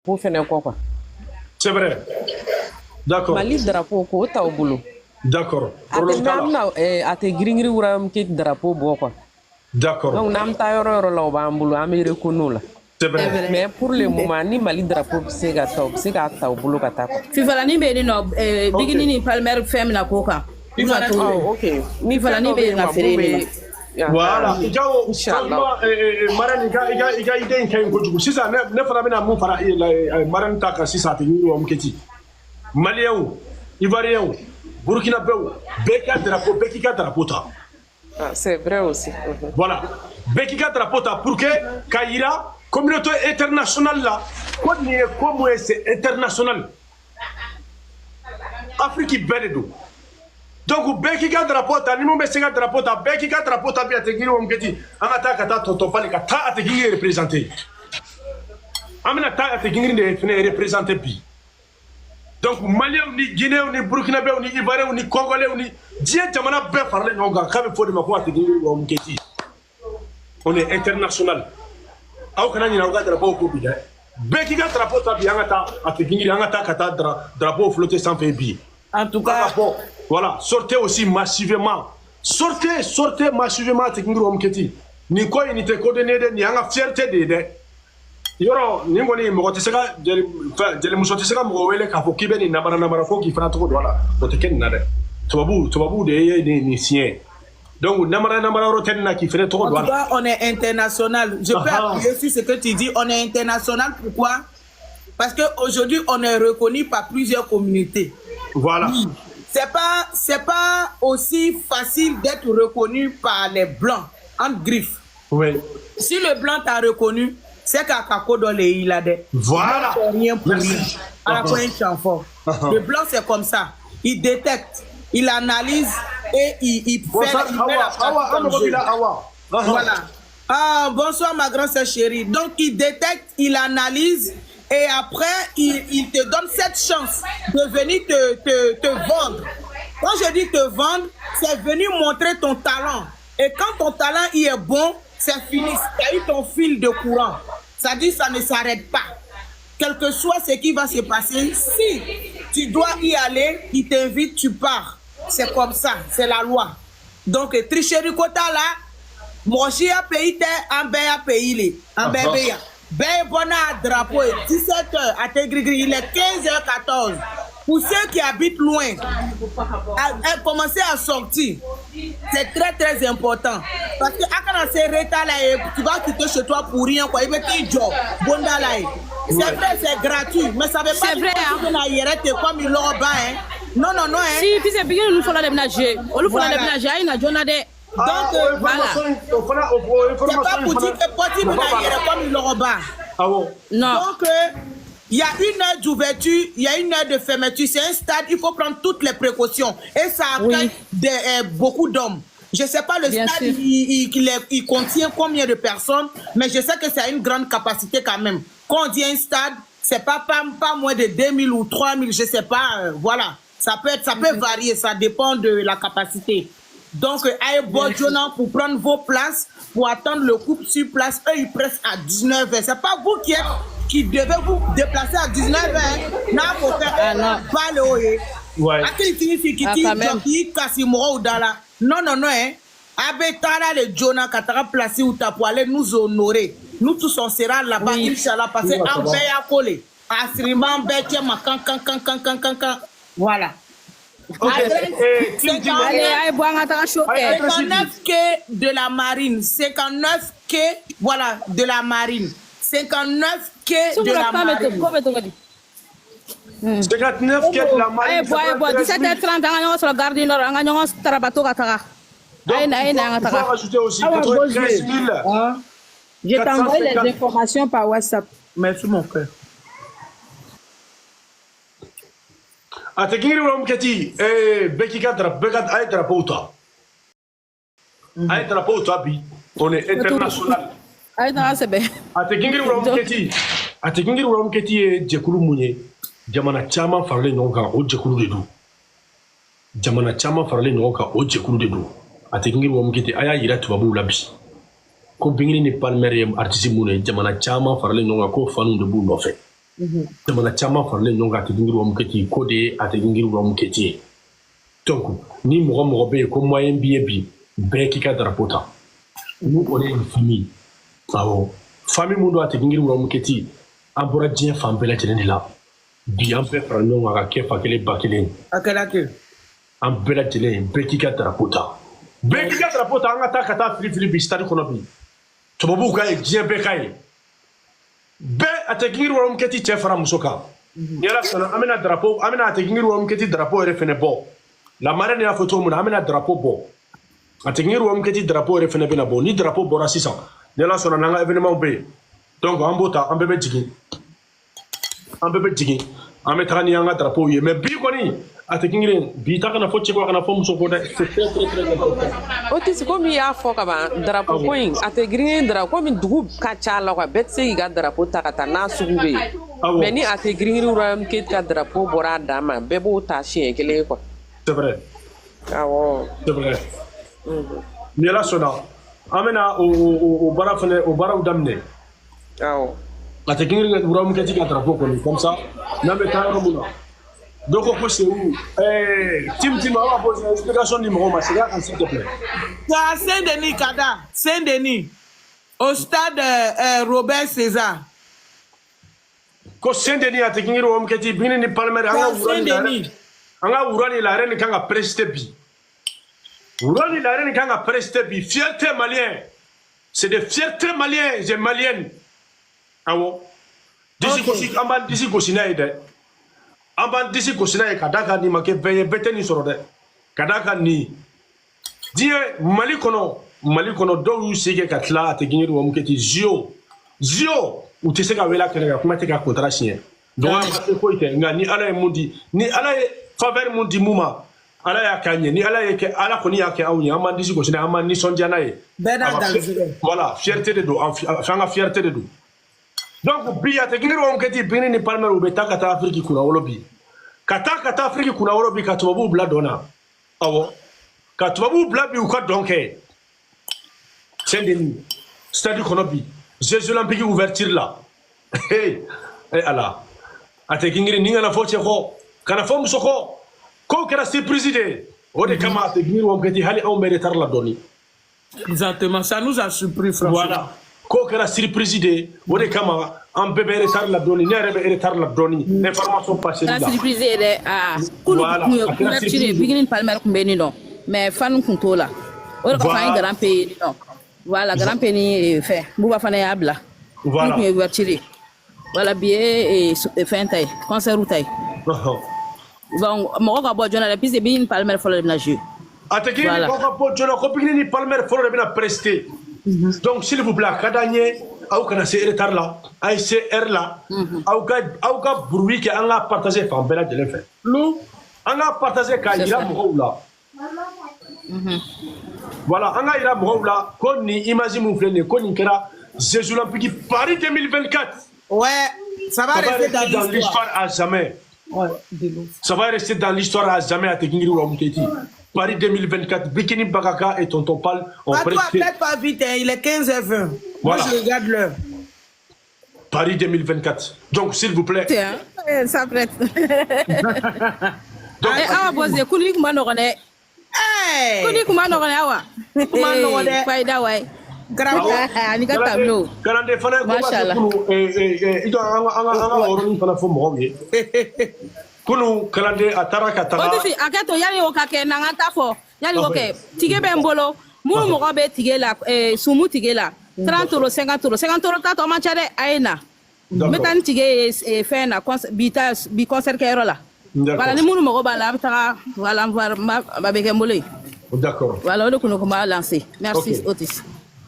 pour faire quoi. C'est vrai. D'accord. Mali drapeau ko ta au boulot. D'accord. Ate gringri wuram ki drapeau bo quoi. D'accord. Donc nam ta yoro la ba mbulu ami reconnu la. C'est vrai. Mais pour le moment ni Mali drapeau c'est ta au boulot kata. Fifala ni be no bigini ni palmer femme na koka. OK. Ni fala ni be na fere. Voilà. Inchallah. Marani ga idée kay ko jugu. Sisa ne fana bena mu fara Marani ta ka sisa te ni o mketi. Malien, Ivoirien, Burkinabé, Beka drapeau ta. C'est vrai aussi. Voilà. Beka drapeau ta pour que Kaira communauté internationale là, comme c'est international. Afrique benedo. Donc Beka drapeau ta, ni mo Beka drapeau ta, Beka drapeau ta bi ategiri o mketi. Amata kata toto pali kata ategiri représenter. Amina ta ategiri de représenter bi. Donc, Maliens, ni Guinéens, ni Burkinabés, ni Ivoiriens, ni Congolais, ni Dieu, Jamana, Bef, parler, on est international. Drapeau flotté sans faire billet. En tout cas, voilà, sortez aussi massivement. Sortez massivement. Ni quoi, ni te coordonner, ni en fierté de. Yoro ningoni mo tisega jeli muso tisega mo wele ka fo kibe ni nabara fo ki fana to do wala o te ken na de tobabu de ni sien donc nabara roten na ki fene to do wala. On est international. Je peux appuyer sur ce que tu dis. On est international. Pourquoi? Parce que aujourd'hui on est reconnu par plusieurs communautés. Voilà. C'est pas aussi facile d'être reconnu par les blancs en griffe. Oui. Si le blanc t'a reconnu, c'est qu'à Kako dans les îles. Voilà. Rien pour lui. Le blanc, c'est comme ça. Il détecte, il analyse et il fait Voilà. Bonsoir, ma grande sœur chérie. Donc, il détecte, il analyse et après, il te donne cette chance de venir te vendre. Quand je dis te vendre, c'est venir montrer ton talent. Et quand ton talent il est bon, c'est fini. Tu as eu ton fil de courant. Ça dit ça ne s'arrête pas. Quel que soit ce qui va se passer, si tu dois y aller, il t'invite, tu pars. C'est comme ça, c'est la loi. Donc, tricherie quota là, mon chien pays en béa pays. En béa. Béa bona drapeau, 17h à Tégrigri, il est 15h14. Pour ceux qui habitent loin, commencer à sortir, c'est très très important. Parce que quand on tu vas quitter chez toi pour rien, quoi. Il veut qu'il job. C'est vrai, c'est gratuit, mais ça ne veut pas dire que tu comme il l'a bas. Non. Si, puis c'est bien, nous faut la déménager. On faut la déménager, il y a une journée. Donc, voilà. C'est pas pour dire que Poti nous a comme il l'a bas. Non. Donc, il y a une heure d'ouverture, il y a une heure de fermeture. C'est un stade, il faut prendre toutes les précautions. Et ça accueille beaucoup d'hommes. Je ne sais pas, le stade, il contient combien de personnes, mais je sais que c'est une grande capacité quand même. Quand on dit un stade, c'est pas moins de 2000 ou 3000, je ne sais pas. Voilà, ça peut varier, ça dépend de la capacité. Donc, allez, bon, pour prendre vos places, pour attendre le couple sur place, eux, ils pressent à 19h. Ce n'est pas vous qui devez vous déplacer à 19h. Pas le haut. Ouais. Non, hein. Abetala le Jonah Katara placé où t'as pour aller nous honorer. Nous tous on sera là-bas, Inch'Allah, parce qu'en Béa collé. Asriman Bétia, voilà. 59 quai de la marine. 59 quai, voilà, de la marine. 59 quai de la marine. 59 quai de la marine. 17h30, on se regarde, on se tarabato katara. Donc, il faut rajouter aussi 93 000. Je t'envoie les informations par WhatsApp. Merci mon frère. Ategiri Romketi, Bekika Drapota. Drapota, on est international. Ategiri Romketi et Jekuru Mounier, Jamana Chama Farley Noga, O Jekuru de Dou. Jamana Chama Farley Noga, O Jekuru de Dou. Ategiri Romketi, Aya Ira Tuabu Labi. Ko bingini ni palmerium artisi mune jamana chama farale no ko fanu de bu no fe jamana caman faralen ɲɔgɔn kan a tɛ gingiri wa muketi ko de ye a tɛ gingiri wa muketi ye donc ni mɔgɔ bɛ yen ko moyen b'i ye bi bɛɛ k'i ka drapeau ta nous on est une famille awɔ famille mun don a tɛ gingiri wa muketi an bɔra diɲɛ fan bɛɛ lajɛlen de la bi an bɛɛ fara ɲɔgɔn kan ka kɛ fa kelen ba kelen an bɛɛ lajɛlen bɛɛ k'i ka drapeau ta bɛɛ k'i ka drapeau ta an ka taa filifili bi stade kɔnɔ bi tubabuw ka ye diɲɛ bɛɛ ka ye bɛɛ a tɛ gingiri wa muketi cɛ fara muso kan ni ala sɔnna an bɛna drapeau an bɛna a tɛ gingiri wa muketi drapeau yɛrɛ fɛnɛ bɔ la marraine y'a fɔ cogo min na an bɛna drapeau bɔ a tɛ gingiri wa muketi drapeau yɛrɛ fɛnɛ bɛna bɔ ni drapeau bɔra sisan ni ala sɔnna n'an ka événement bɛ yen donc an b'o ta an bɛɛ bɛ jigin an bɛ taga ni an ka drapeau ye mais bi kɔni a tɛ gingiri bi ta kana fɔ cɛ ko a kana fɔ muso ko dɛ c'est très très très important Otis komi y'a fɔ ka ban drapeau ko in a tɛ girin drapeau komi dugu ka ca la quoi bɛɛ tɛ se k'i ka drapeau ta ka taa n'a sugu bɛ yen mais ni a tɛ girin Royaume Kate ka drapeau bɔra a dan ma bɛɛ b'o ta siɲɛ kelen quoi c'est vrai awɔ c'est vrai ni ala sɔnna an bɛna o baara fɛnɛ o baaraw daminɛ awɔ a tɛ gingiri Royaume Kate ka drapeau kɔni comme ça n'an bɛ taa yɔrɔ mun na dɔ ko c'est où Tim aw b'a posé explication di mɔgɔw ma segin a kan s'il te plaît C'est à Saint-Denis, Kada. Saint-Denis. Au stade Robert César. Ko Saint-Denis a tɛ gingiri Royaume Kate bini ni Palmer an ka wura ni la reine kan ka présider bi wura ni la reine kan ka présider bi fierté malien c'est des fierté maliens et maliennes awɔ disi gosi an b'an disi gosi n'a ye dɛ an b'an disi gosi n'a ye ka d'a kan nin ma kɛ bɛɛ ye bɛɛ tɛ nin sɔrɔ dɛ ka d'a kan nin diɲɛ Mali kɔnɔ dɔw y'u se kɛ ka tila a tɛ gingiri Royaume Kate Zio u tɛ se ka wele a kɛnɛ kan kuma tɛ ka contrat signer donc an ka se foyi tɛ nka ni ala ye mun di ni ala ye faveur mun di mun ma ala y'a kɛ an ye ni ala ye kɛ ala kɔni y'a kɛ anw ye an b'an disi gosi n'a ye an b'an nisɔndiya n'a ye voilà fierté de don an ka fierté de don donc bi a tɛ gingiri Royaume Kate bini ni Palmer u bɛ taa ka taa Afrique kunnawolo bi ka taa Afrique kunnawolo bi ka tubabuw bila dɔn na awɔ ka tubabuw bila bi u ka dɔn kɛ Saint-Denis stade kɔnɔ bi Jeux olympiques ouverture la hey ala a tɛ gingiri ni kana fɔ cɛ kɔ kana fɔ muso kɔ ko kɛra surprise de o de kama a tɛ gingiri Royaume Kate hali anw bɛ retard la dɔɔni Exactement, ça nous a surpris franchement. Voilà ko kɛra surprise de o de kama an bɛɛ bɛ retard la dɔɔni ne yɛrɛ bɛ retard la dɔɔni information passée la surprise dɛ kulu couverture bigini Palmer kun bɛ nin nɔ mais fan kun t'o la o de kɔfɛ an ye grand pays nɔ voilà grand pays ni fɛn Buba fana y'a bila voilà kun ye ouverture voilà bi ye fɛn ta ye concert ta ye bon mɔgɔ ka bɔ joona dɛ puisque bigini Palmer fɔlɔ de bɛna jouer a tɛ gingiri mɔgɔ ka bɔ joona ko bigini Palmer fɔlɔ de bɛna prester donc s'il vous plaît a ka d'an ye aw kana se retard la a ye se heure la aw ka bruit kɛ an ka partager fan bɛɛ lajɛlen fɛ an ka partager k'a yira mɔgɔw la voilà an ka yira mɔgɔw la ko nin image mun filɛ nin ye ko nin kɛra Jeux olympiques Paris 2024 ouais ça va rester dans l'histoire à jamais ça va rester dans l'histoire à jamais a tɛ gingiri Royaume Kate Paris 2024, Bikini Bakaka et Tonton Pal ont prêté. Toi, peut-être pas vite, hein, il est 15h20. Voilà. Moi, je regarde l'heure. Paris 2024. Donc, s'il vous plaît. Tiens, ça prête. Donc, awa boze, kuli kuma nogone. Kuli kuma nogone awa. Kuma nogone. Faida wai. Ani ka tableau. Kalande fana ko ba ito anga oroni fana fo mo ye. Kunu kalande atara katara Otis aketo yali o ka kɛ nanga ta fɔ yali o kɛ tige bɛ n bolo munu mɔgɔ bɛ tige la sumu tige la 30 euros 50 euros 50 euros ta tɔ man ca dɛ a ye na n bɛ taa ni tige ye fɛn na bi concert kɛyɔrɔ la voilà ni munu mɔgɔ b'a la a bɛ taga voilà a bɛ kɛ n bolo ye d'accord voilà o de kunu kun b'a lancer merci Otis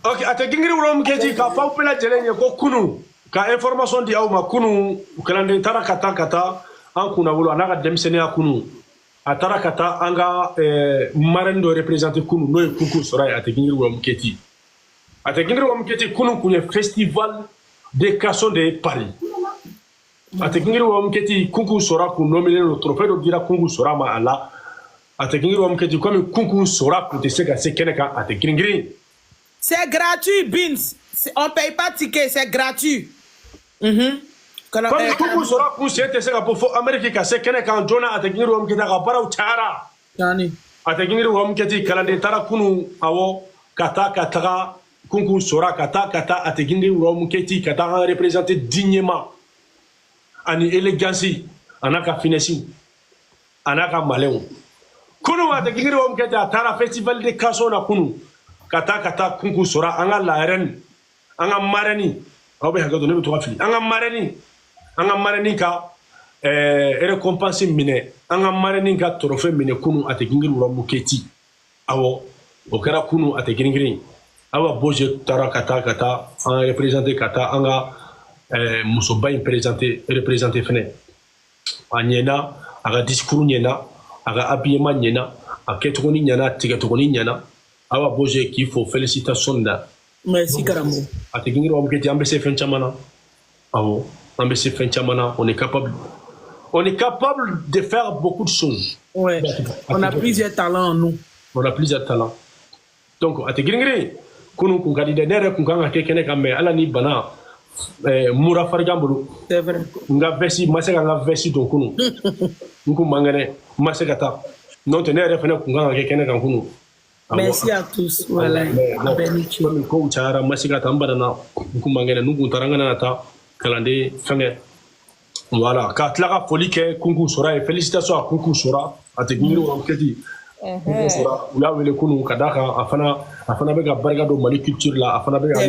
ok a tɛ gingiri Royaume Kate ka fɔ aw bɛɛ lajɛlen ye ko kunu ka information di aw ma kunu kalande taara ka taa an kunnawolo a n'a ka denmisɛnniya kunu a taara ka taa an ka marraine dɔ représenter kunu n'o ye Kunku Sora ye a tɛ gingiri Royaume Kate a tɛ gingiri Royaume Kate kunu kun ye festival des cassons de Paris a tɛ gingiri Royaume Kate Kunku Sora kun nominé le trophée dɔ dira Kunku Sora ma a la a tɛ gingiri Royaume Kate comme Kunku Sora kun tɛ se ka se kɛnɛ kan a tɛ girin c'est gratuit Bins on paye pas ticket c'est gratuit Comme vous saurez, vous savez, c'est que pour Amérique, c'est que quand Jonah a été guéri, qui n'a pas au Tara. A été guéri, qui a été calé, Tara Kunu, Awo, Kata, Kunku Sora, Kata, a été guéri, qui a représenté dignement. En élégance, en aka finesse, en aka malin. Kunu a été guéri, qui a Tara Festival de Kassona Kunu, Kata, Kunku Sora, en la reine, en marani. Anga marani ka récompense mine anga marani ka trophée mine kunu ategingiru wa muketi awo okara kunu ategingiri awa boje tara kata en représenter kata anga musoba représenter fene anyena aga discours nyena aga habillement nyena aketoni nyana tigatoni nyana awa boje qu'il faut félicitations da merci Karamo ategingiru wa muketi ambese fenchamana awo on est capable de faire beaucoup de choses. Ouais. On a plusieurs talents en nous. On a plusieurs talents. Donc, à te gringri, kunu kungadi de nere kunganga kekene kambe ala ni bana mura farjambulu. C'est vrai. Nga vesi maseka nga vesi don kunu. Nku mangane maseka ta. Non tenere fene kunganga kekene kan kunu. Merci à tous. Voilà. Comme ko chara maseka tambara na nku mangane nku tarangana na ta. Calendrier fenge voilà ka tlaga folie ke kunku sora et félicitations à kunku sora à te gulu on kedi kunku sora ula wele kunu kadaka afana be ga barga do mali culture là afana be ga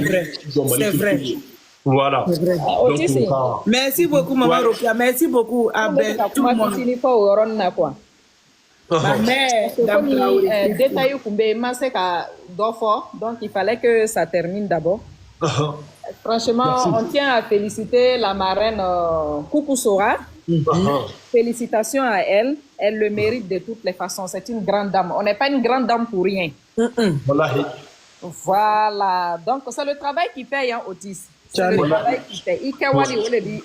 do mali culture voilà donc, merci beaucoup maman Rokia merci beaucoup à tout le monde fini pas au ronna quoi ma mère détail kumbe maseka d'offre donc il fallait que ça termine d'abord. Franchement, merci. On tient à féliciter la marraine Coucou Sora. Félicitations à elle. Elle le mérite de toutes les façons. C'est une grande dame. On n'est pas une grande dame pour rien. Voilà. Donc, c'est le travail qui paye, hein, Otis. C'est le travail qui paye.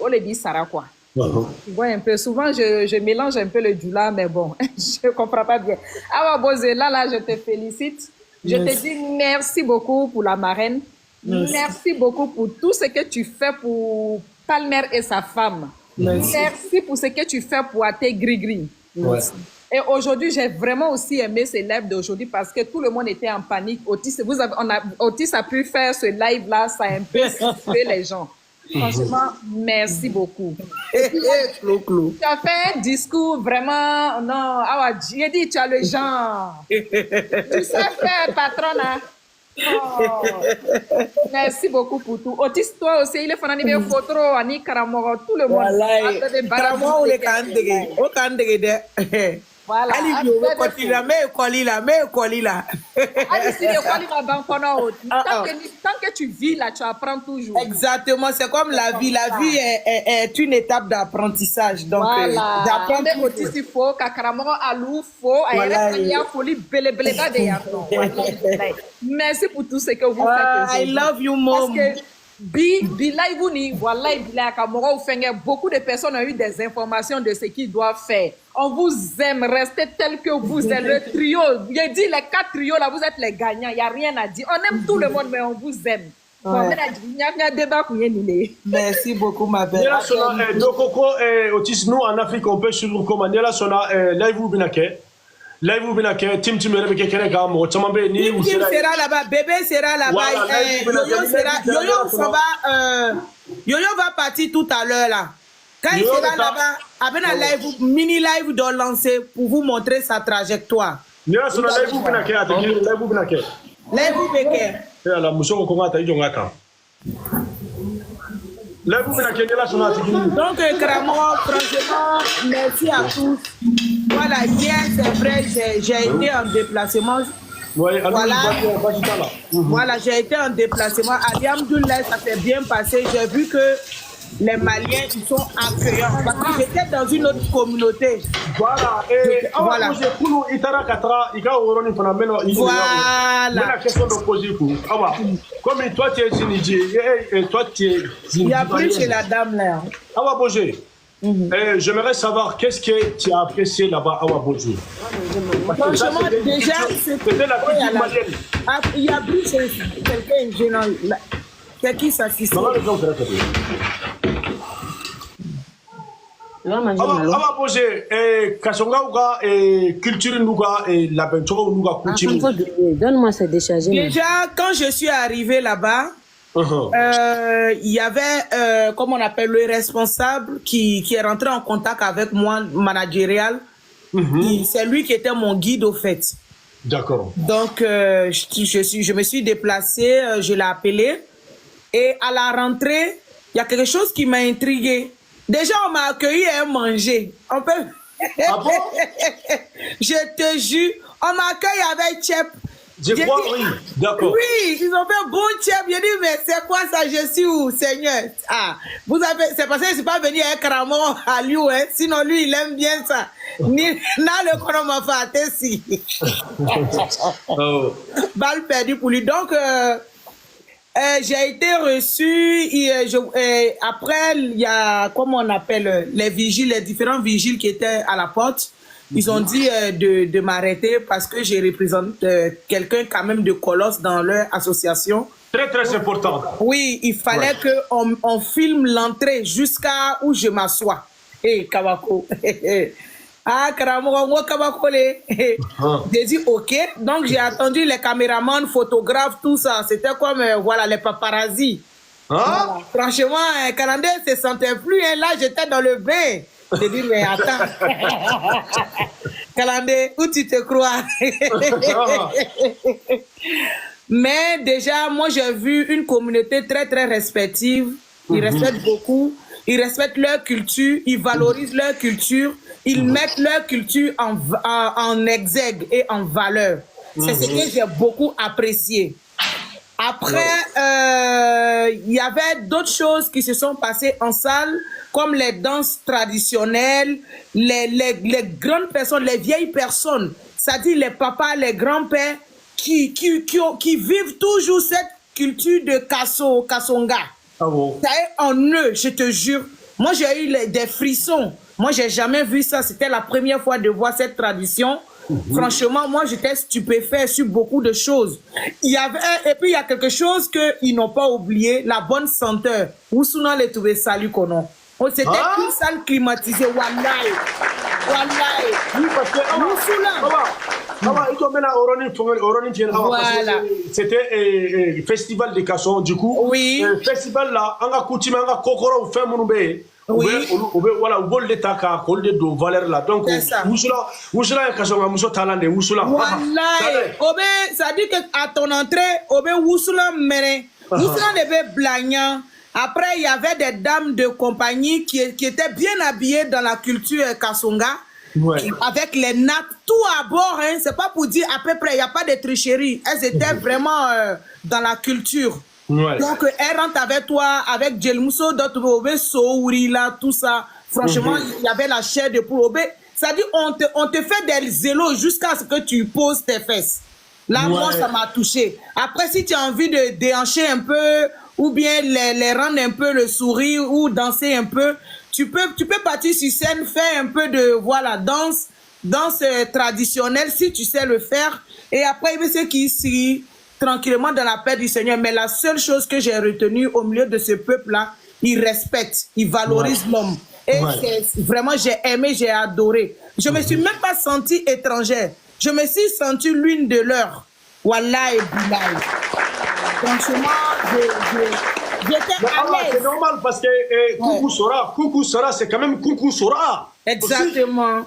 On le dit Sarah, quoi. Tu vois un peu. Souvent, je mélange un peu le djoula, mais bon, je ne comprends pas bien. Awa Bozé, là, je te félicite. Je te dis merci beaucoup pour la marraine. Merci beaucoup pour tout ce que tu fais pour Palmer et sa femme. Merci pour ce que tu fais pour Até Grigri. Et aujourd'hui, j'ai vraiment aussi aimé ce live d'aujourd'hui parce que tout le monde était en panique. Otis a pu faire ce live-là, ça a un peu soufflé les gens. Franchement, merci beaucoup. Tu as fait un discours vraiment... Non, j'ai dit, tu as le genre. Tu sais faire, patron, hein? Oh. Merci beaucoup pour tout. Otis, toi aussi, il est fan de photo, Ani Karamoro, tout le monde. Karamoro, on est candidé. Voilà. Allez, tant que tu vis là, tu apprends toujours. Exactement, c'est comme la vie. La vie est une étape d'apprentissage. Donc, d'apprendre Otis, il faut Karamoro alou, faut merci pour tout ce que vous faites. I love you, mom. Beaucoup de personnes ont eu des informations de ce qu'ils doivent faire. On vous aime, restez tel que vous êtes. Le trio, j'ai dit les 4 trios là, vous êtes les gagnants, il n'y a rien à dire. On aime tout le monde, mais on vous aime. Merci beaucoup, ma belle. Nous, en Afrique, on peut suivre comme Niela Sona, live ou Binake. Live ou Binake, Tim sera là-bas, bébé sera là-bas, Yoyo va partir tout à l'heure là. Quand il sera là-bas, avec un live, mini live de lancer pour vous montrer sa trajectoire. Niela Sona, live ou Binake, live ou Binake. Live ou Binake. La mousson qu'on a taillé, on attend. Donc, Karamo, franchement, merci à tous. Voilà, hier, c'est vrai, j'ai été en déplacement. Voilà, j'ai été en déplacement. Alhamdoulilah, ça s'est bien passé. J'ai vu que les Maliens, ils sont accueillants. Parce que j'étais dans une autre communauté. Voilà. Et voilà. Comme toi, tu es et toi, tu es il y a plus chez la dame là. Awa Bojé. J'aimerais savoir qu'est-ce que tu as apprécié là-bas, Awa Bojé. Franchement, déjà, c'était la culture malienne. Il y a plus chez quelqu'un gênant. C'est qui ça, si va poser Kasonga ouga culture nouga et la benchoro nouga coutume. Donne-moi cette décharge. Déjà, quand je suis arrivée là-bas, il y avait, comme on appelle, le responsable qui est rentré en contact avec moi, managérial. C'est lui qui était mon guide au fait. D'accord. Donc, je me suis déplacée, je l'ai appelé. Et à la rentrée, il y a quelque chose qui m'a intriguée. Déjà, on m'a accueilli et mangé. On peut... Ah bon? Je te jure, on m'accueille avec Tchep. Je crois, oui, d'accord. Oui, ils ont fait bon Tchep. J'ai dit, mais c'est quoi ça? Je suis où, Seigneur? Ah, c'est parce que je ne suis pas venu avec Ramon à lui, hein. Sinon, lui, il aime bien ça. Ni le chrono m'a fait si. Balle perdue pour lui. Donc, j'ai été reçu. Après, il y a, comment on appelle, les vigiles, les différents vigiles qui étaient à la porte. Ils ont dit de m'arrêter parce que je représente quelqu'un quand même de colosse dans leur association. Très, très important. Oui, il fallait qu'on filme l'entrée jusqu'à où je m'assois. Hé, Kabako. Ah, Karamogo, Kabako. J'ai dit OK. Donc, j'ai attendu les caméramans, photographes, tout ça. C'était comme, voilà, les paparazzis. Voilà. Franchement, Kanandé ne se sentait plus. Hein. Là, j'étais dans le bain. J'ai dit, mais attends. Kalandé, où tu te crois? Mais déjà, moi, j'ai vu une communauté très, très respective. Ils respectent beaucoup. Ils respectent leur culture. Ils valorisent leur culture. Ils mettent leur culture en exergue et en valeur. C'est ce que j'ai beaucoup apprécié. Après, il y avait d'autres choses qui se sont passées en salle, comme les danses traditionnelles, les grandes personnes, les vieilles personnes, c'est-à-dire les papas, les grands-pères, qui vivent toujours cette culture de Kasonga. Ah bon? Ça est en eux, je te jure. Moi, j'ai eu des frissons. Moi, j'ai jamais vu ça. C'était la première fois de voir cette tradition. Franchement, moi, j'étais stupéfait sur beaucoup de choses. Et puis, il y a quelque chose qu'ils n'ont pas oublié, la bonne senteur. Où sont les trouvés salut qu'on a? C'était une salle climatisée. Wallahi. Oui, parce que... Voilà. C'était festival de Kasson, du coup. Oui. Festival là, on a coutume, on a kokoro, on fait mon obé. Oui. Voilà, on de taka, on de do valeur là. Donc, Wusula, Kasson, Mousso Talande, Wusula. Wallahi. Obé, ça dit qu'à ton entrée, Obé Wusula mere. Wusula devait blagnant. Après, il y avait des dames de compagnie qui étaient bien habillées dans la culture Kasonga, avec les nattes, tout à bord. Hein, c'est pas pour dire à peu près, il n'y a pas de tricherie. Elles étaient vraiment dans la culture. Donc, elles rentrent avec toi, avec Djelmousso, d'autres Obé, Sourila, tout ça. Franchement, il y avait la chair de poule Obé. Ça dit, on te fait des zélos jusqu'à ce que tu poses tes fesses. Là, moi, ça m'a touché. Après, si tu as envie de déhancher un peu, ou bien les rendre un peu le sourire, ou danser un peu, tu peux partir sur scène, faire un peu de, voilà, danse traditionnelle, si tu sais le faire. Et après, il y a ceux qui s'y tranquillement dans la paix du Seigneur. Mais la seule chose que j'ai retenue au milieu de ce peuple-là, ils respectent, ils valorisent l'homme. Et vraiment, j'ai aimé, j'ai adoré. Je me suis même pas sentie étrangère. Je me suis sentie l'une de leurs. Wallah et Bilal. Franchement, j'étais à l'aise. C'est normal parce que Coucou Sora, c'est quand même Coucou Sora. Exactement.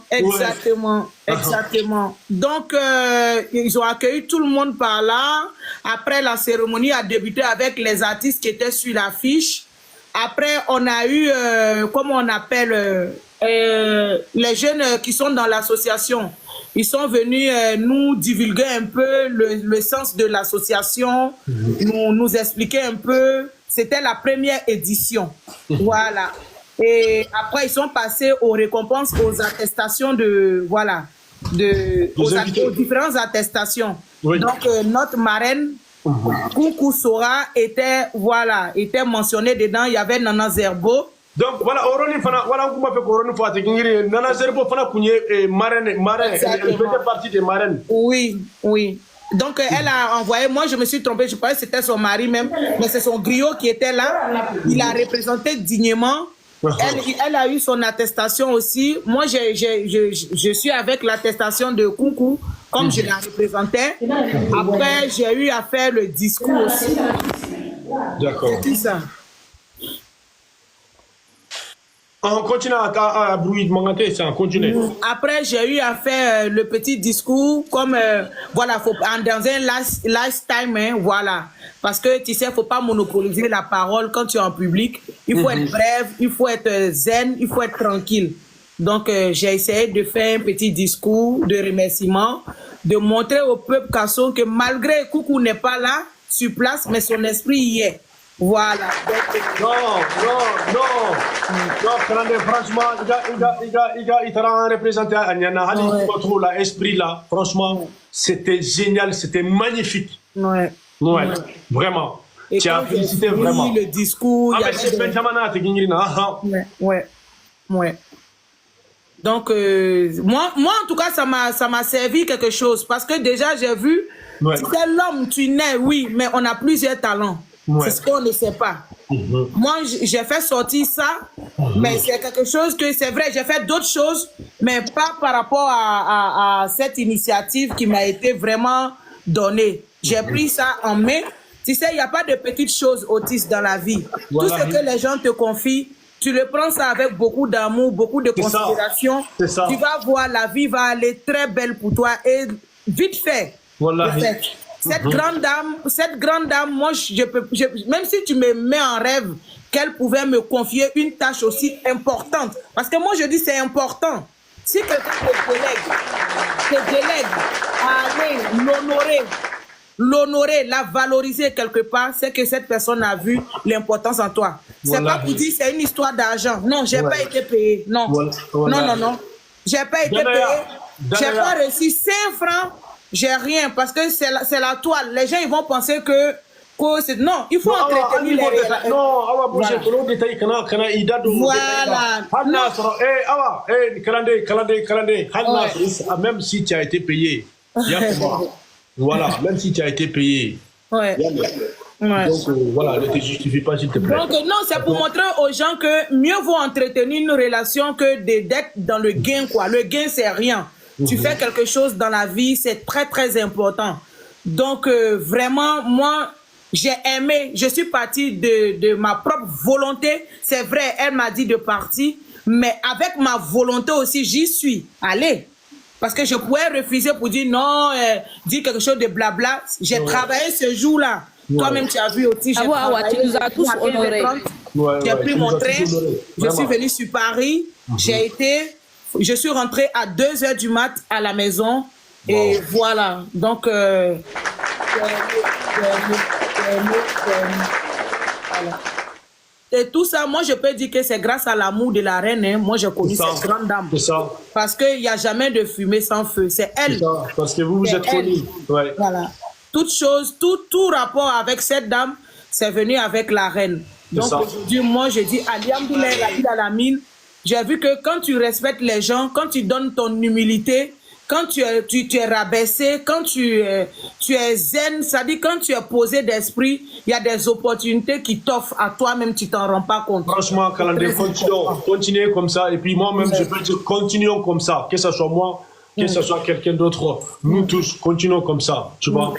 Donc, ils ont accueilli tout le monde par là. Après, la cérémonie a débuté avec les artistes qui étaient sur l'affiche. Après, on a eu, comment on appelle, les jeunes qui sont dans l'association. Ils sont venus nous divulguer un peu le sens de l'association, nous expliquer un peu. C'était la première édition. Voilà. Et après, ils sont passés aux récompenses, aux attestations aux différentes attestations. Oui. Donc, notre marraine, Coucou Sora, était mentionnée dedans. Il y avait Nana Zerbo. Donc voilà, voilà on m'a fait Oroni Fati Kingiri, Nana Zerbo Fana Kounye, marraine, elle faisait partie des marraines. Oui. Donc elle a envoyé, moi je me suis trompée, je pensais que c'était son mari même, mais c'est son griot qui était là. Il a représenté dignement. Elle a eu son attestation aussi. Moi, je suis avec l'attestation de Coucou, comme je la représentais. Après, j'ai eu à faire le discours aussi. D'accord. C'est tout ça. On continue à bruit de mangaté, ça continue. Après, j'ai eu à faire le petit discours, comme, voilà, faut, dans un lifetime, hein, voilà. Parce que, tu sais, faut pas monopoliser la parole quand tu es en public. Il faut être bref, il faut être zen, il faut être tranquille. Donc, j'ai essayé de faire un petit discours de remerciement, de montrer au peuple Kasson que malgré Coucou n'est pas là, sur place, mais son esprit y est. Voilà. Non, franchement, il t'a représenté à Nyana, l'esprit là, franchement, c'était génial, c'était magnifique. Ouais, vraiment. Et tu as félicité vraiment. Le discours. Ah, mais c'est Benjamin, ouais. Donc, moi, en tout cas, ça m'a servi quelque chose. Parce que déjà, j'ai vu, si c'est l'homme, tu nais, oui, mais on a plusieurs talents. C'est ce qu'on ne sait pas. Moi, j'ai fait sortir ça, mais c'est quelque chose que, c'est vrai, j'ai fait d'autres choses, mais pas par rapport à cette initiative qui m'a été vraiment donnée. J'ai pris ça en main. Tu sais, il n'y a pas de petites choses autistes dans la vie. Tout ce que les gens te confient, tu le prends ça avec beaucoup d'amour, beaucoup de considération. Tu vas voir, la vie va aller très belle pour toi et vite fait. Cette grande dame, moi, même si tu me mets en rêve qu'elle pouvait me confier une tâche aussi importante, parce que moi, je dis c'est important. Si quelqu'un te délègue à aller l'honorer, la valoriser quelque part, c'est que cette personne a vu l'importance en toi. C'est pas pour dire c'est une histoire d'argent. Non, j'ai pas été payé. Non. Non. J'ai pas été payé. J'ai pas reçu 5 francs. J'ai rien parce que c'est la toile. Les gens ils vont penser que c'est non, il faut entretenir les non, même si tu as été payé. Voilà, même si tu as été payé. Donc voilà, ne te justifie pas s'il te plaît. Donc non, c'est pour montrer aux gens que mieux vaut entretenir une relation que d'être dans le gain quoi. Le gain c'est rien. Tu fais quelque chose dans la vie, c'est très très important. Donc vraiment, moi, j'ai aimé, je suis partie de ma propre volonté. C'est vrai, elle m'a dit de partir, mais avec ma volonté aussi, j'y suis allée. Parce que je pouvais refuser pour dire non, dire quelque chose de blabla. J'ai travaillé ce jour-là. Toi-même, tu as vu aussi, j'ai travaillé. Tu nous as tous honorés. J'ai pris mon train, je suis venue sur Paris, je suis rentrée à 2h du mat à la maison et voilà. Donc, voilà. Et tout ça, moi, je peux dire que c'est grâce à l'amour de la reine. Hein. Moi, j'ai connu cette grande dame. C'est ça. Parce qu'il n'y a jamais de fumée sans feu. C'est elle. C'est ça. Parce que vous êtes connus. Ouais. Voilà. Toute chose, tout rapport avec cette dame, c'est venu avec la reine. Donc, aujourd'hui, moi, je dis, Alhamdoulilah, la Alamine. J'ai vu que quand tu respectes les gens, quand tu donnes ton humilité, quand tu es rabaissé, quand tu es zen, c'est-à-dire quand tu es posé d'esprit, il y a des opportunités qui t'offrent à toi-même, tu t'en rends pas compte. Franchement, Kalandé, continuez comme ça. Et puis moi-même, je peux dire, continuons comme ça. Que ce soit moi, que ce soit quelqu'un d'autre. Nous tous, continuons comme ça, tu vois.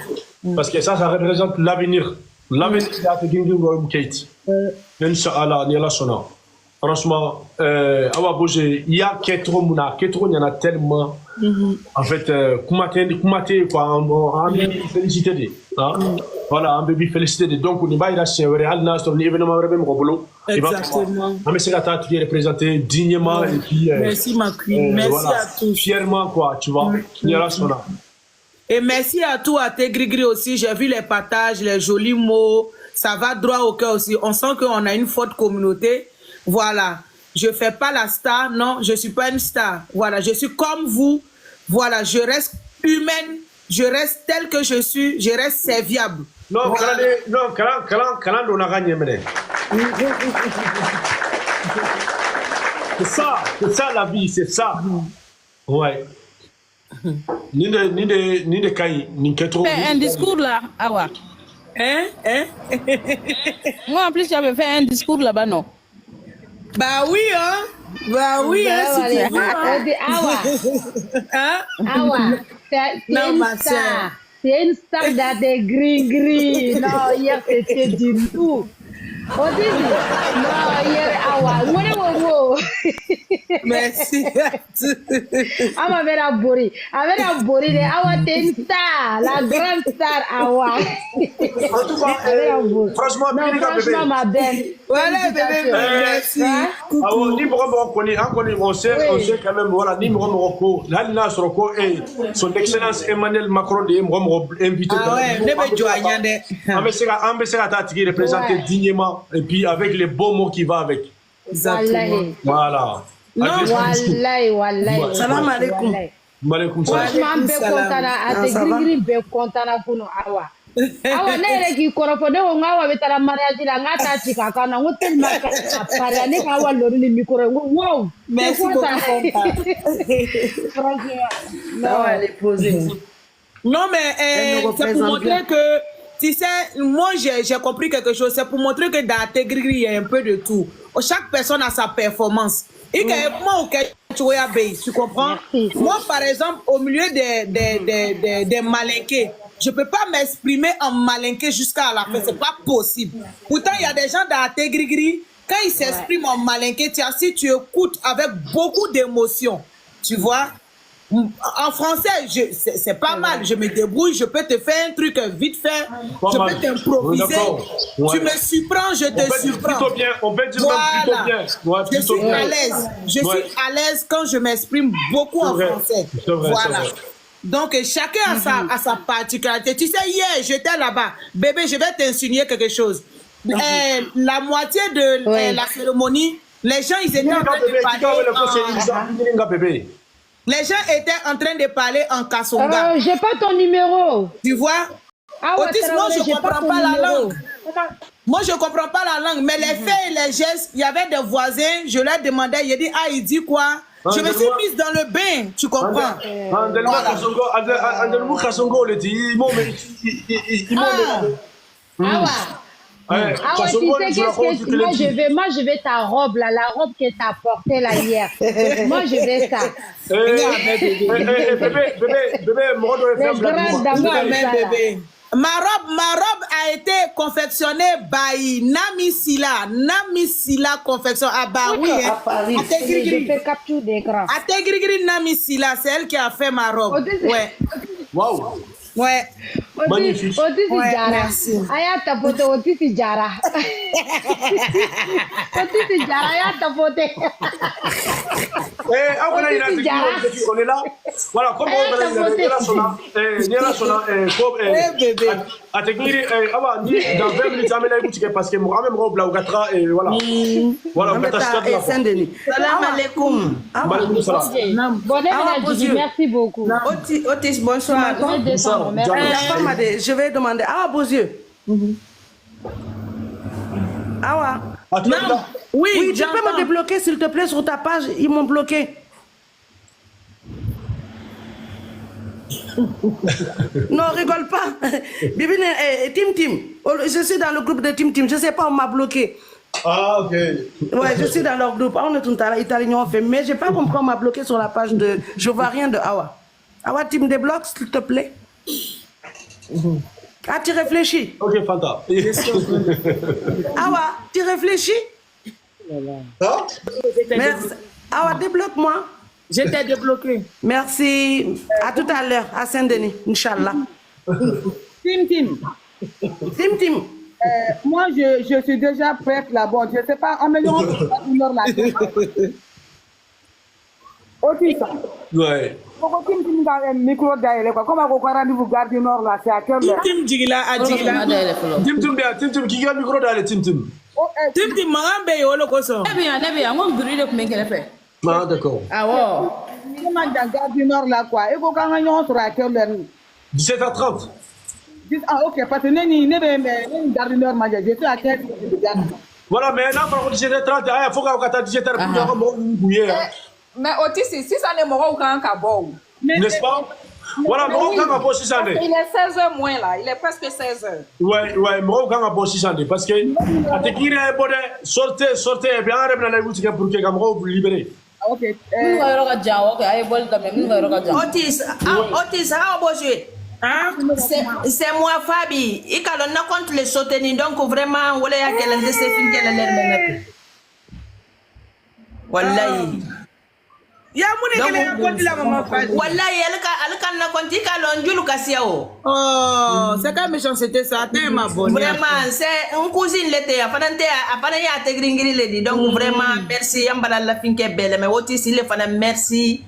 Parce que ça représente l'avenir. L'avenir de la Tingingou Kate. Inch'Allah, ni Allah sona. Franchement, Awa Bojé, il y a Ketro Mouna, Ketro, il y en a tellement. En fait, Koumaté, quoi, on peut féliciter. Voilà, on peut féliciter. Donc, on va y lâcher, on va y événement, exactement. On va essayer de représenter dignement. Et puis, merci, ma queen. Merci à tous. Fièrement, quoi, tu vois. Et merci à tous, à Tégrigri aussi. J'ai vu les partages, les jolis mots. Ça va droit au cœur aussi. On sent qu'on a une forte communauté. Voilà, je ne fais pas la star, non, je ne suis pas une star. Voilà, je suis comme vous. Voilà, je reste humaine, je reste telle que je suis, je reste serviable. Non, voilà. Non, on a gagné. C'est ça la vie, c'est ça. Ouais. Ni de Kaï, ni Ketro. Fais un discours là, Awa. Hein? Moi, en plus, j'avais fait un discours là-bas, non? Bah oui, hein. Bah oui, hein, si tu veux. Awa. Hein? Awa. Non, ma sœur. C'est une star dans des gris. Non, hier c'était du tout. Otis, non, hier Awa. Wow. Merci. Awa vera bori de Awa t'es une star, la grande star Awa. En tout cas, franchement, Non, franchement ma belle. Voilà, bébé, merci. Alors, ni on sait quand même, voilà, ni Morocco, là, il a son excellence Emmanuel Macron est invité. Ah ouais, ne me joignez pas. On va essayer de représenter dignement et puis avec les beaux mots qui vont avec. Exactement. Voilà. Non, Wallahi. Salam alaikum. Maaleykum salam. Franchement, bɛɛ kontana a tɛ girin bɛɛ kontana kunu Awa. Awa ne yɛrɛ k'i kɔrɔfɔ ne ko n ko Awa bɛ taa mariage la n k'a t'a ci k'a kan na n ko tellement que a pariya ne ka Awa lori ni micro n ko wow. Merci beaucoup. Franchement. Non, elle est posée. Non, mais c'est pour montrer que, tu sais, moi j'ai compris quelque chose. C'est pour montrer que dans Tegri, il y a un peu de tout. Chaque personne a sa performance. Et moi, tu comprends? Moi, par exemple, au milieu des malinqués, je ne peux pas m'exprimer en malinqué jusqu'à la fin. Ce n'est pas possible. Pourtant, il y a des gens dans Tegri, quand ils s'expriment en malinqué, si tu écoutes avec beaucoup d'émotion, tu vois? En français, c'est pas mal. Je me débrouille, je peux te faire un truc vite fait. Je peux t'improviser. Tu me surprends, je te surprends. Plutôt bien. On peut dire même plutôt bien. Ouais, je suis à l'aise. Je suis à l'aise quand je m'exprime beaucoup en français. Voilà. Donc, chacun a sa particularité. Tu sais, hier, j'étais là-bas. Bébé, je vais t'insinuer quelque chose. La moitié de la cérémonie, les gens, ils étaient en train de parler. Les gens étaient en train de parler en Kasonga. J'ai pas ton numéro. Tu vois? Otis, moi, je ne comprends pas la langue. Moi, je ne comprends pas la langue. Mais les faits et les gestes, il y avait des voisins. Je leur demandais, il dit, ah, il dit quoi? Je me suis mise dans le bain. Tu comprends? Ah ouais, tu sais qu'est-ce que moi je vais ta robe là, la robe que t'as portée là hier. Moi je vais ça. Bébé. Ma robe a été confectionnée by Nami Silla confection à Baoui. À Paris. Je fais capture d'écran. À Tegrigri Nami Silla, c'est elle qui a fait ma robe. Ouais. Waouh. Ouais. Magnifique. Otisi Jara. Aya tapote Otisi Jara. Otisi Jara aya tapote. On est là. Voilà, comme on est dans 20 minutes, parce que moi, même robe là, au et voilà. Voilà, Saint-Denis. Salam alaikum. Merci beaucoup. Otis, bonsoir. Je vais demander. Awa Bozieux. Awa. Oui, tu peux me débloquer s'il te plaît sur ta page. Ils m'ont bloqué. Non, rigole pas. Bibine, Tim. Je suis dans le groupe de Tim. Je ne sais pas, on m'a bloqué. Ah, ok. Ouais, je suis dans leur groupe. On est tout à l'italien, mais je n'ai pas compris, on m'a bloqué sur la page de. Je ne vois rien de Awa. Awa, Tim, débloque, s'il te plaît. Ah, tu réfléchis. Ok, Fanta. Awa, tu réfléchis. Hein? Merci. Awa, débloque-moi. Je t'ai débloqué. Merci. À tout à l'heure, à Saint-Denis, Inch'Allah. Tim. Moi, je suis déjà prête là-bas. Je ne sais pas, améliorons une heure là. Otis. Ouais. Micro d'ailleurs, comme on a rendez-vous garde nord là, c'est à quelle heure? Tim Jigila, Tim, qui a le micro d'aller, Tim. Tim, Marambe, Yolo Koso. Eh bien, on brûle le mec qu'elle fait. Ah, d'accord. Ah ouais. Comment dans garde nord là quoi? Et quand on a sur à quelle heure? 17h30. Ah, ok, parce que nous garde nord, je suis à quelle heure? Voilà, mais là, par contre, 17h30, il faut qu'on attende 17h30 pour Ah. bouillir. Mais Otis, si ça n'est pas au camp, n'est-ce pas? Voilà, moi, quand on a beau 6 ans. Il est 16h moins là, il est presque 16h. Ouais, moi, quand on a beau 6 ans, parce que, à te dire, sortez, et bien, on a la boutique pour que Gamro vous libérez. Ok. Otis, how about you? C'est moi, Fabi. Il a contre les soutenir, donc vraiment, on a qu'elle a laissé finir l'air. Wallahi. Ya mune kele konti la maman Fabi. Wallahi, elle a konti kalonjulu kasiao. Oh, c'est quand méchanceté ça, t'es ma bonne. Vraiment, c'est une cousine l'été. Apparemment, il a été gringri lady. Donc vraiment, merci. Yambala la finke belle, mais Otis il est fan merci.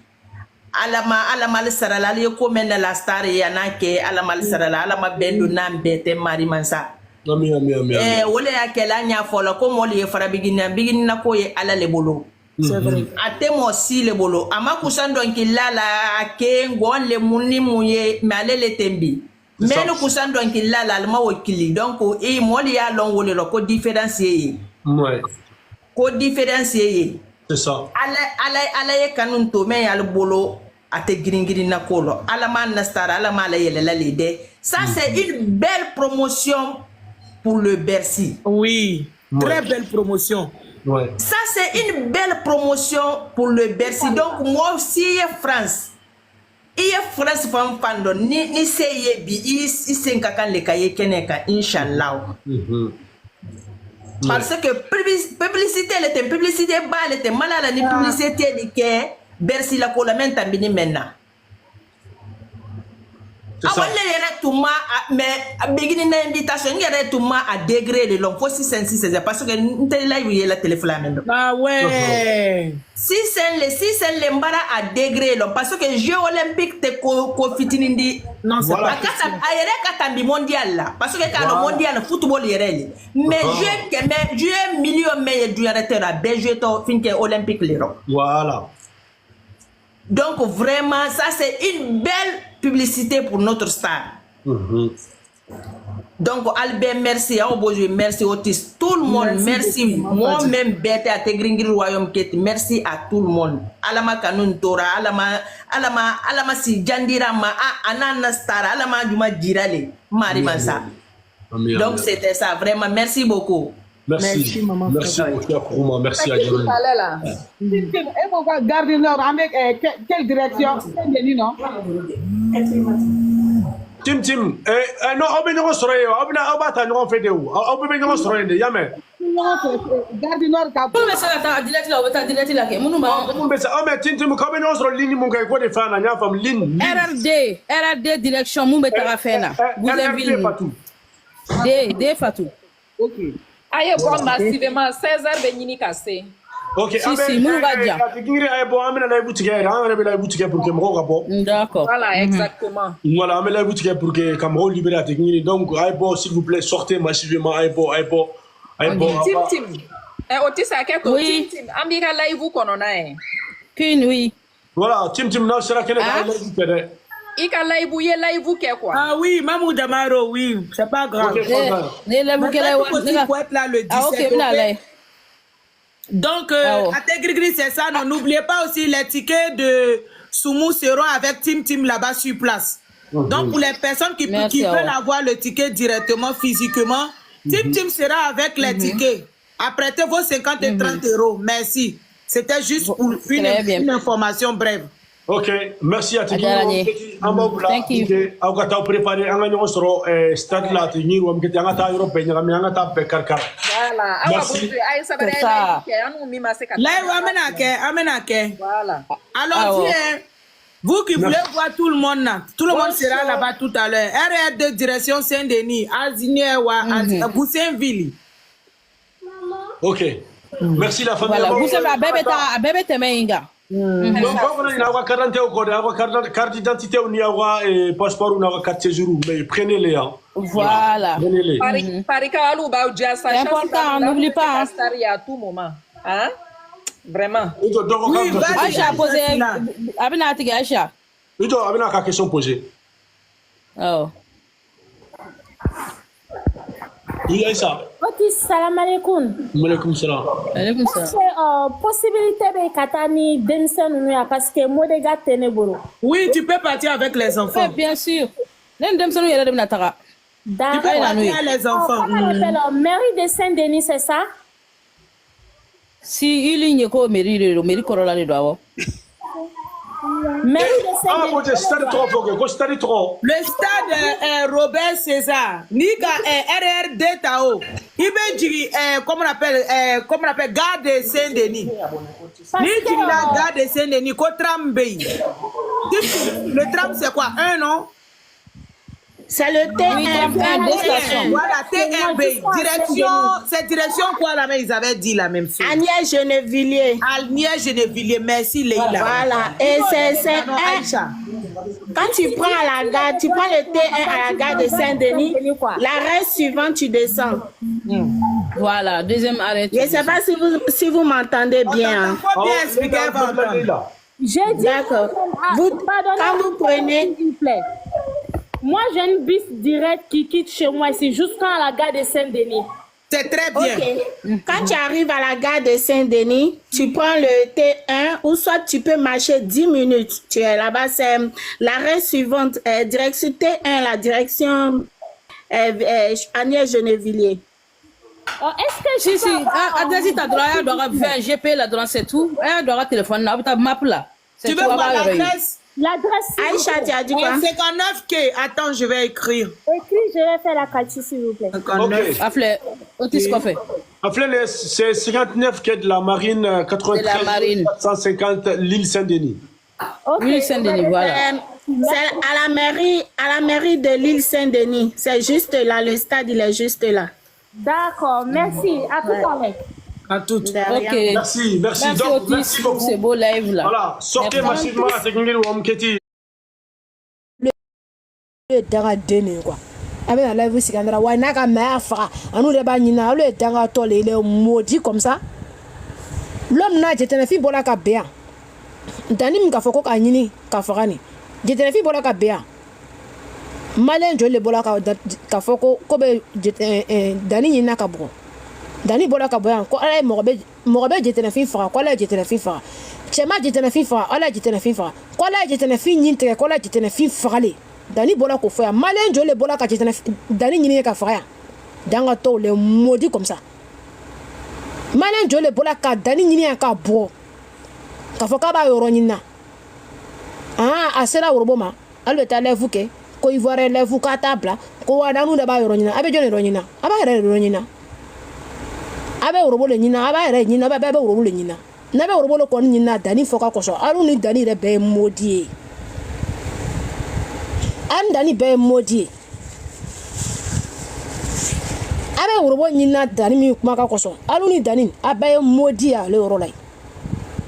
Alama le sarala le komen la star ya nake alama le sarala alama bendo nambete mari mansa. Ami. Wole ya kela nya fola ko mo le fara bigini na ko ye ala le bolo. C'est vrai. Ate mo si le bolo. Ama kusando nkilala ake ngon le muni muye male le tembi. Mais no kusando nkilala alma wakili. Donc e mo le ya lon wole ko différencier. Ouais. Ko différencier. C'est ça. Ala ye kanun to men ya le bolo. Ate gringiri na kolo alama nastara alama la yele la lede ça c'est une belle promotion pour le Bercy. Oui, très belle promotion. Ouais. Ça c'est une belle promotion pour le Bercy. Donc moi aussi France fam pando ni seye bi i senkakan le kaye keneka inshallah. Parce que publicité elle était publicité ba elle était malala ni publicité ni ke Bercy la colamenta bini maintenant. Avant les retournements, mais beginning d'invitation, il y a retournements à degré de l'homme. Faut 6 parce que nous t'es là il y a la téléphone. Ah ouais. 6 les mbara à degré l'homme parce que Jeux olympiques te cofitinindi. Non c'est pas. Ailleurs katambi mondial là parce que quand le mondial football yérel. Mais Jeux million mais du arrêter à Jeux finke olympique les ro. Voilà. Donc vraiment, ça c'est une belle publicité pour notre star. Donc Albert, merci, merci Otis, tout le monde, merci. Moi-même, bête à Tegringri Royaume Kate, merci à tout le monde. Alama Kanun Tora, alama si Jandira ma anana star, alama Juma Jirale, Marie Mansa. Donc c'était ça, vraiment, merci beaucoup. Merci maman. Merci beaucoup, merci à Dieu. Et pourquoi Gardiner avec quelle direction? Non? Tim, non, on soroye, obata no fede ou. Obe no soroye de yame. Gardiner ka. Pour me ça ta direct là, ta direct là ke munu ma. On be ça, mais Tim ko be no soro ligne mun kay ko de fa na nya fam ligne. RRD direction mun be ta fa na. Vous avez Fatou. D Fatou. OK. Aye bon massivement 16h be nyini kase. OK, si munu ba dia. Tingiri ay bo amena la boutique ay ran la boutique pour que mo ko bo. D'accord. Voilà, exactement. Voilà, amena la boutique pour que Cameroun libère Tingiri. Donc ay bo s'il vous plaît, sortez massivement ay bo. Tim. Otis a quelque Tim. Ambika live kono na e. Queen oui. Voilà, Tim na sera kene live. Ika live ke quoi? Ah oui, Mamou Damaro, oui, c'est pas grave. Faut être là le 17. Donc, à Tegrigri, c'est ça. Non, n'oubliez pas aussi les tickets de Soumou seront avec Tim là-bas sur place. Donc, pour les personnes qui veulent avoir le ticket directement, physiquement, Tim sera avec les tickets. Apprêtez vos 50 et 30 euros. Merci. C'était juste pour une information brève. OK, merci à tous. Thank you. Agata préparer un soro stade là tenir ou que ngata européen ngata bekarkar. Voilà. Merci. Amenake. Voilà. Alors vous qui voulez voir tout le monde là, tout le monde sera là-bas tout à l'heure. RR de direction Saint-Denis, Aziniewa, Boussainville. OK. Merci la famille. Voilà, vous savez bébé temenga. Donc, on a carte d'identité, on a passeport, on a carte de séjour, mais prenez-les. Voilà. Prenez-les. C'est important, n'oublie pas. À tout moment. Hein? Vraiment. Oui, Aïcha a posé. Abina Tigé, Aïcha. Oui, tu as une question posée. Oh. Isa. Otis, salam alaikum. Malaikum salam. Alaikum salam. Possibilité de katani densen ya parce que modega teneboro. Oui, tu peux partir avec les enfants. Oui, bien sûr. D'accord. Tu peux partir avec les enfants. Comment on appelle mairie de Saint-Denis, c'est ça? Si il y a quoi mairie Corolla de Doua. Mairie de Ah, Saint-Denis. c'est stade trop, stade trop. Le stade Robert César, Nika RRD Tao, Ibedjiri, comment on appelle, gare de Saint-Denis. Ni la gare de Saint-Denis, ko tram bay. Le tram c'est quoi? Un non? C'est le T1. Voilà, T1B. Direction, c'est direction quoi là, mais ils avaient dit la même chose. Agnès Genevilliers. Agnès Genevilliers, merci Leïla. Voilà, et c'est Aïcha. quand tu prends à la gare, tu prends le T1 à la gare de Saint-Denis, l'arrêt suivant, tu descends. Voilà, deuxième arrêt. Je ne sais pas si vous m'entendez bien. Il faut bien expliquer avant. J'ai dit, d'accord. Quand vous prenez, s'il vous plaît. Moi, j'ai une bus direct qui quitte chez moi ici jusqu'à la gare de Saint-Denis. C'est très bien. Okay. Quand tu arrives à la gare de Saint-Denis, tu prends le T1 ou soit tu peux marcher 10 minutes. Tu es là-bas, c'est l'arrêt suivant, direction T1, la direction Agnès Genevilliers. Est-ce que si adresse ta droit, elle doit faire GP la droit, c'est tout. Elle doit téléphoner là, tu map là. Tu veux voir l'adresse? L'adresse. Aïcha, tu as dit quoi? 59K. Attends, je vais écrire. Écris, je vais faire la quartier, s'il vous plaît. 59. Appelez, Otis, quoi fait? Appelez c'est 59 quai de la Marine 93 450 l'île Saint-Denis. Okay. L'île Saint-Denis, voilà. C'est à la mairie de l'île Saint-Denis. C'est juste là, le stade, il est juste là. D'accord, merci. À tout à l'heure. À tout. Ok. Merci. Merci Donc, Otis merci pour beaucoup. ce beau live là. Voilà, sortez massivement à Tekingiri ou Amketi. Le danga dene quoi. Avec la live sikandra wa na ka ma fa anu de ba nyina le danga to le maudit comme ça. L'homme na jetena fi bola ka bea. Dani mi ka foko ka nyini ka fakani. Jetena fi bola ka bea. Malen jo le bola ka foko ko be dani nyina ka bo. Dani bola ka boya ko ala mo be jetena fi fa ko ala jetena fi fa. Chema jetena fi fa ala jetena fi fa. Ko ala jetena fi nyinte ko ala jetena fi fa le. Dani bola ko foya malen jo le bola ka jetena dani nyini ka fa ya. Danga to le maudit comme ça. Malen jo le bola ka dani nyini ka bo. Ka foka ba yoro nyina. Ah asela uroboma. Albeta levu ke ko ivoire levu ka tabla ko wadanu de ba yoro nyina. Abe jo le nyina. Aba yere nyina. Abe urobo le nyina aba yere nyina ba be urobo le nyina na be urobo le ko nyina dani foka koso alu ni dani re be modie an dani be modie abe urobo nyina dani mi kuma ka koso alu ni dani abe modie le oro lai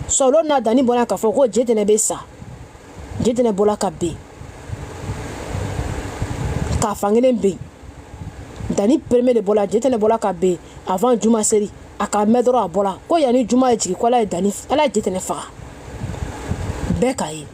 solo na dani bona ka foko jetene be sa jetene bola ka be ka fangene be dani permet de bola jetene bola ka be avant Juma seri aka medro abola ko yani Juma ejiki ko la dani ala jetene fa be kai